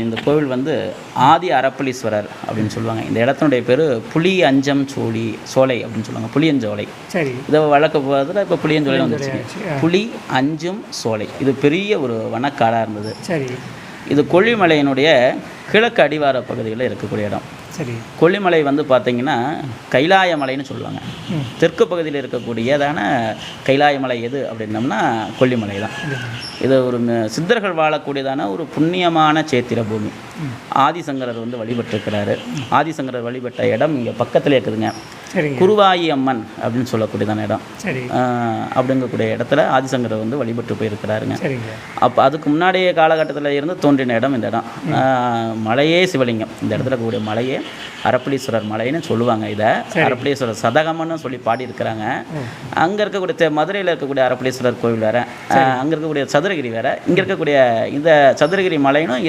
இந்த கோவில் வந்து ஆதி அரப்பளீஸ்வரர் அப்படின்னு சொல்லுவாங்க. இந்த இடத்தினுடைய பேர் புலி அஞ்சம் சோலை அப்படின்னு சொல்லுவாங்க. புளியஞ்சோலை. சரி. இதை வழக்க போதில் இப்போ புளியஞ்சோலை வந்துச்சு. புலி அஞ்சும் சோலை. இது பெரிய ஒரு வனக்காடாக இருந்தது. சரி. இது கொல்லிமலையினுடைய கிழக்கு அடிவார பகுதிகளில் இருக்கக்கூடிய இடம். சரி. கொல்லிமலை வந்து பார்த்திங்கன்னா கைலாய மலைன்னு சொல்லுவாங்க. தெற்கு பகுதியில் இருக்கக்கூடியதான கைலாய மலை எது அப்படின்னம்னா கொல்லிமலை தான். இது ஒரு சித்தர்கள் வாழக்கூடியதான ஒரு புண்ணியமான சேத்திர பூமி. ஆதிசங்கரர் வந்து வழிபட்டிருக்கிறாரு. ஆதிசங்கரர் வழிபட்ட இடம் இங்கே பக்கத்தில் இருக்குதுங்க. குருவாயி அம்மன் அப்படின்னு சொல்லக்கூடியதான இடம். அப்படிங்கக்கூடிய இடத்துல ஆதிசங்கரர் வந்து வழிபட்டு போயிருக்கிறாருங்க. அப்போ அதுக்கு முன்னாடிய காலகட்டத்தில் இருந்து தோன்றின இடம் இந்த இடம். மலையே சிவலிங்கம். இந்த இடத்துல கூடிய மலையே அரப்பளீஸ்வரர் மலைன்னு சொல்லுவாங்க. இதை அரப்பளீஸ்வரர் சதகமன்னு சொல்லி பாடியிருக்கிறாங்க. அங்கே இருக்கக்கூடிய மதுரையில் இருக்கக்கூடிய அரப்பளீஸ்வரர் கோவில் வேறு, அங்கே இருக்கக்கூடிய சதுரகிரி வேறு, இங்கே இருக்கக்கூடிய இந்த சதுரகிரி மலைனும்